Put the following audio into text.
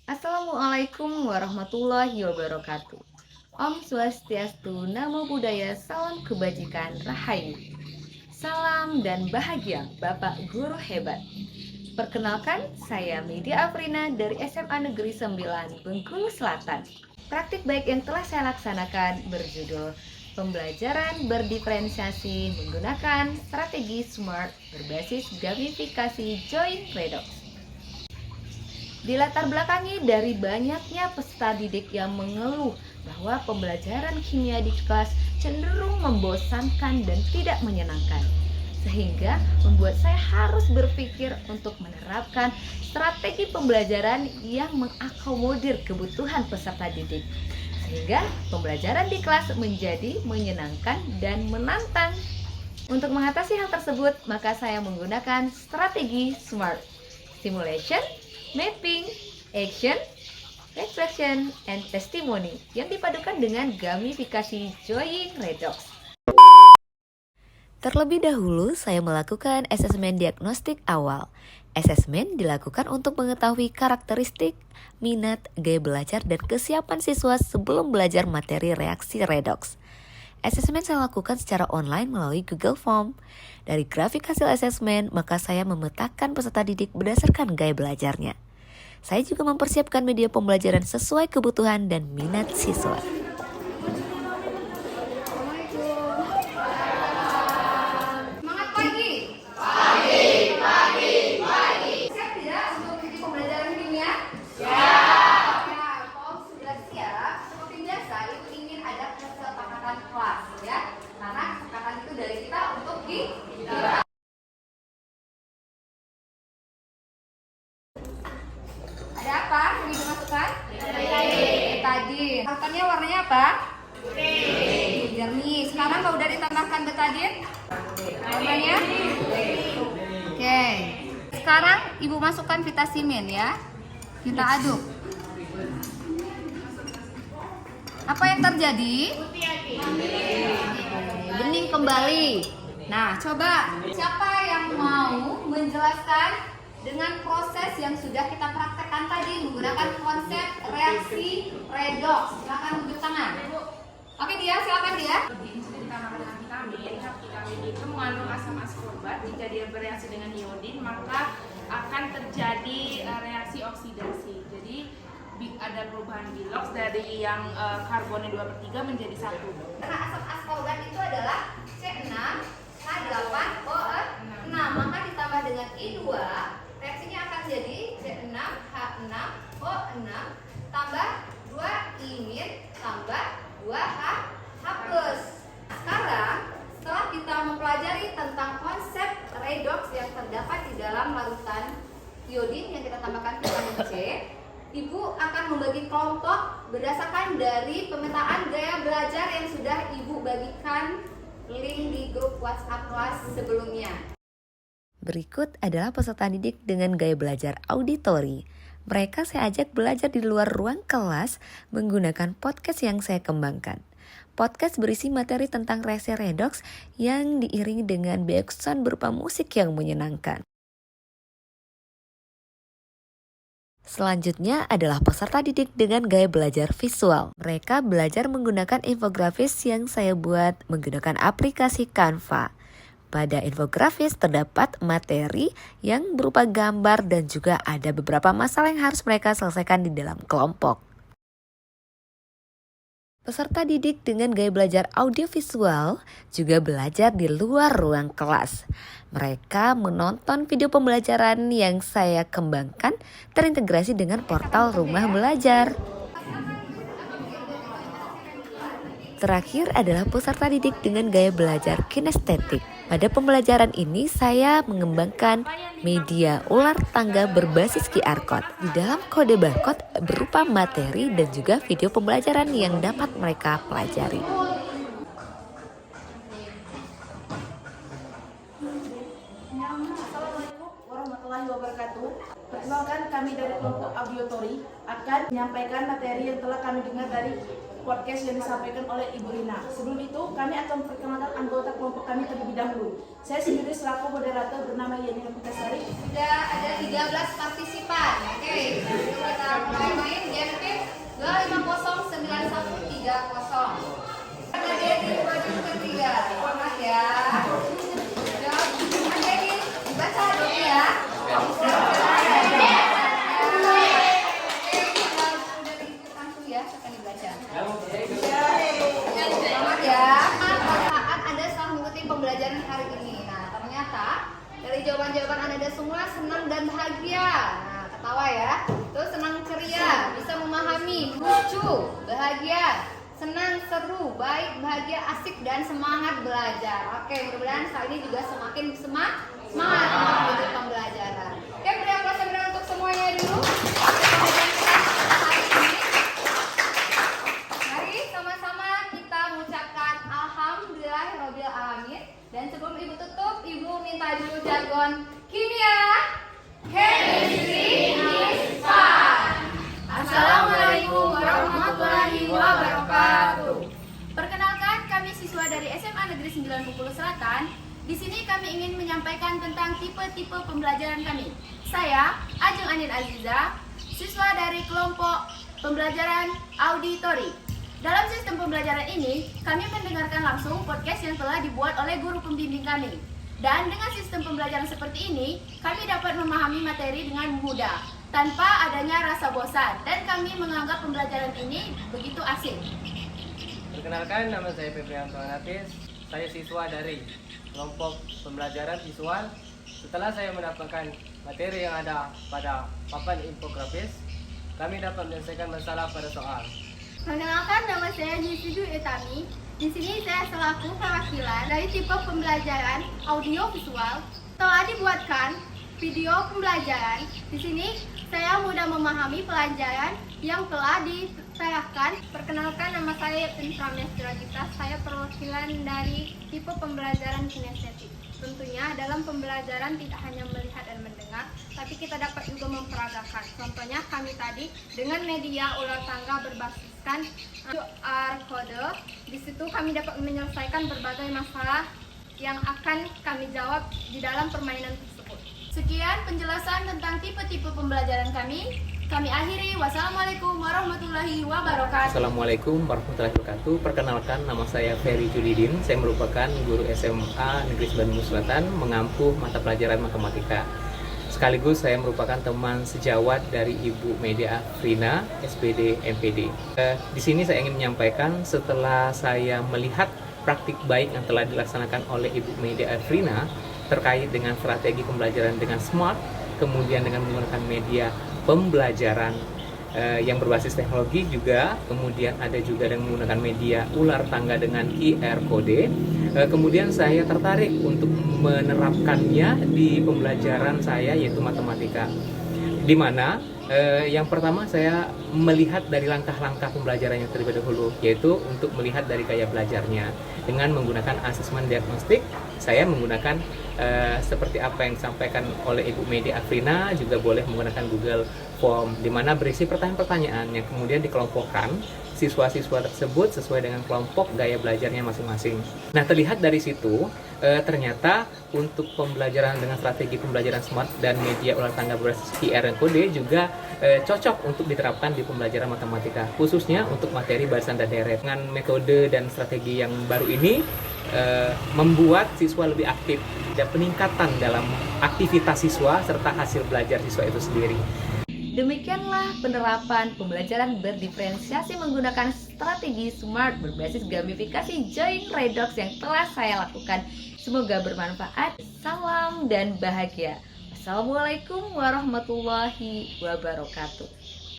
Assalamualaikum warahmatullahi wabarakatuh. Om Swastiastu, Namo Buddhaya, Salam Kebajikan, Rahayu. Salam dan bahagia Bapak Guru Hebat. Perkenalkan, saya Media Afrina dari SMA Negeri 9 Bengkulu Selatan. Praktik baik yang telah saya laksanakan berjudul Pembelajaran berdiferensiasi menggunakan strategi SMART berbasis gamifikasi Joint Redox. Dilatar belakangi dari banyaknya peserta didik yang mengeluh bahwa pembelajaran kimia di kelas cenderung membosankan dan tidak menyenangkan, sehingga membuat saya harus berpikir untuk menerapkan strategi pembelajaran yang mengakomodir kebutuhan peserta didik, sehingga pembelajaran di kelas menjadi menyenangkan dan menantang. Untuk mengatasi hal tersebut, maka saya menggunakan strategi SMART: Stimulation, Mapping, Action, Reflection, and Testimony yang dipadukan dengan gamifikasi Joint Redox. Terlebih dahulu, saya melakukan asesmen diagnostik awal. Asesmen dilakukan untuk mengetahui karakteristik, minat, gaya belajar, dan kesiapan siswa sebelum belajar materi reaksi redox. Asesmen saya lakukan secara online melalui Google Form. Dari grafik hasil asesmen, maka saya memetakan peserta didik berdasarkan gaya belajarnya. Saya juga mempersiapkan media pembelajaran sesuai kebutuhan dan minat siswa. Semangat pagi! Siap tidak untuk mengikuti pembelajaran kimia? Siap! Ya, kalau sudah siap, seperti biasa itu ingin ada kesepakatan kelas ya. Karena kesepakatan itu dari kita untuk kita. Ada apa yang dimasukkan? Betadin. Parutannya warnanya apa? Putih. Jernih. Sekarang kalau udah ditambahkan betadin, warnanya? Oke. Sekarang ibu masukkan vitamin ya. Kita aduk. Apa yang terjadi? Bening kembali. Nah, coba siapa yang mau menjelaskan dengan proses yang sudah kita praktekkan tadi menggunakan konsep reaksi redox? Silakan unjuk tangan. Oke dia, silakan dia. Jika ditambahkan dengan vitamin itu mengandung asam askorbat. Jika dia bereaksi dengan iodin, maka akan terjadi reaksi oksidasi. Jadi ada perubahan bilox dari yang karbonnya 2/3 menjadi 1. Karena asam askorbat itu adalah C6H8O6, maka ditambah dengan I2, reaksinya akan jadi C6H6O6 tambah 2-imin tambah 2H+. Sekarang setelah kita mempelajari tentang konsep redox yang terdapat di dalam larutan iodin yang kita tambahkan vitamin C, Ibu akan membagi kelompok berdasarkan dari pemetaan gaya belajar yang sudah Ibu bagikan link di grup WhatsApp kelas sebelumnya. Berikut adalah peserta didik dengan gaya belajar auditori. Mereka saya ajak belajar di luar ruang kelas menggunakan podcast yang saya kembangkan. Podcast berisi materi tentang reaksi redox yang diiringi dengan backsound berupa musik yang menyenangkan. Selanjutnya adalah peserta didik dengan gaya belajar visual. Mereka belajar menggunakan infografis yang saya buat menggunakan aplikasi Canva. Pada infografis terdapat materi yang berupa gambar dan juga ada beberapa masalah yang harus mereka selesaikan di dalam kelompok. Peserta didik dengan gaya belajar audiovisual juga belajar di luar ruang kelas. Mereka menonton video pembelajaran yang saya kembangkan terintegrasi dengan portal Rumah Belajar. Terakhir adalah peserta didik dengan gaya belajar kinestetik. Pada pembelajaran ini saya mengembangkan media ular tangga berbasis QR Code. Di dalam kode barcode berupa materi dan juga video pembelajaran yang dapat mereka pelajari. Assalamualaikum warahmatullahi wabarakatuh. Perkenalkan, kami dari kelompok Audiotori akan menyampaikan materi yang telah kami dengar dari podcast yang disampaikan oleh Ibu Rina. Sebelum itu, kami akan memperkenalkan anggota kelompok kami terlebih dahulu. Saya sendiri selaku moderator bernama Yanina Putasari. Sudah ada 13 partisipan. Oke, kita mulai main game tim 2509130. Ada Dedi baju ketiga. Selamat ya. Jadi dibaca dulu ya. Selamat ya. Saat Anda setelah mengikuti pembelajaran hari ini. Nah, ternyata dari jawaban-jawaban Anda semua senang dan bahagia. Nah, ketawa ya. Terus senang ceria, bisa memahami, lucu, bahagia, senang, seru, baik, bahagia, asik, dan semangat belajar. Oke, mudah-mudahan saat ini juga semakin semangat mengikuti pembelajaran. Oke, beri aplaus untuk semuanya dulu. Mari sama-sama kita mengucapkan Alhamdulillahirabbil alamin. Dan sebelum Ibu tutup, Ibu minta dulu jargon kimia. Chemistry is fun. Assalamualaikum warahmatullahi wabarakatuh. Perkenalkan, kami siswa dari SMA Negeri 9 Bengkulu Selatan. Di sini kami ingin menyampaikan tentang tipe-tipe pembelajaran kami. Saya, Ajeng Anin Aziza, siswa dari kelompok pembelajaran auditori. Dalam sistem pembelajaran ini, kami mendengarkan langsung podcast yang telah dibuat oleh guru pembimbing kami. Dan dengan sistem pembelajaran seperti ini, kami dapat memahami materi dengan mudah, tanpa adanya rasa bosan, dan kami menganggap pembelajaran ini begitu asik. Perkenalkan, nama saya Febrianto Anatis. Saya siswa dari kelompok pembelajaran visual. Setelah saya mendapatkan materi yang ada pada papan infografis, kami dapat menyelesaikan masalah pada soal. Perkenalkan, nama saya Yusuf Etami. Di sini saya selaku perwakilan dari tipe pembelajaran audio visual. Telah dibuatkan video pembelajaran. Di sini saya mudah memahami pelajaran yang telah diterapkan. Perkenalkan, nama saya Pramestra Derajita. Saya perwakilan dari tipe pembelajaran kinestetik. Tentunya dalam pembelajaran tidak hanya melihat dan mendengar, tapi kita dapat juga memperagakan. Contohnya kami tadi dengan media ular tangga berbasiskan QR code. Di situ kami dapat menyelesaikan berbagai masalah yang akan kami jawab di dalam permainan tersebut. Sekian penjelasan tentang tipe-tipe pembelajaran kami. Kami akhiri. Wassalamualaikum warahmatullahi wabarakatuh. Assalamualaikum warahmatullahi wabarakatuh. Perkenalkan, nama saya Ferry Julidin. Saya merupakan guru SMA Negeri 9 Bengkulu Selatan, mengampu mata pelajaran matematika. Sekaligus saya merupakan teman sejawat dari Ibu Media Afrina, SPD, MPD. Di sini saya ingin menyampaikan, setelah saya melihat praktik baik yang telah dilaksanakan oleh Ibu Media Afrina terkait dengan strategi pembelajaran dengan smart, kemudian dengan menggunakan media pembelajaran yang berbasis teknologi juga, kemudian ada juga yang menggunakan media ular tangga dengan QR code. Kemudian saya tertarik untuk menerapkannya di pembelajaran saya, yaitu matematika, di mana yang pertama saya melihat dari langkah-langkah pembelajaran yang terlebih dahulu, yaitu untuk melihat dari gaya belajarnya dengan menggunakan asesmen diagnostik. Saya menggunakan seperti apa yang disampaikan oleh Ibu Media Afrina, juga boleh menggunakan Google Form, di mana berisi pertanyaan-pertanyaan yang kemudian dikelompokkan siswa-siswa tersebut sesuai dengan kelompok gaya belajarnya masing-masing. Nah, terlihat dari situ ternyata untuk pembelajaran dengan strategi pembelajaran smart dan media ular tangga berbasis QR dan kode juga cocok untuk diterapkan di pembelajaran matematika, khususnya untuk materi barisan dan deret. Dengan metode dan strategi yang baru ini membuat siswa lebih aktif dan peningkatan dalam aktivitas siswa serta hasil belajar siswa itu sendiri. Demikianlah penerapan pembelajaran berdiferensiasi menggunakan strategi SMART berbasis gamifikasi Join Redox yang telah saya lakukan. Semoga bermanfaat. Salam dan bahagia. Assalamualaikum warahmatullahi wabarakatuh.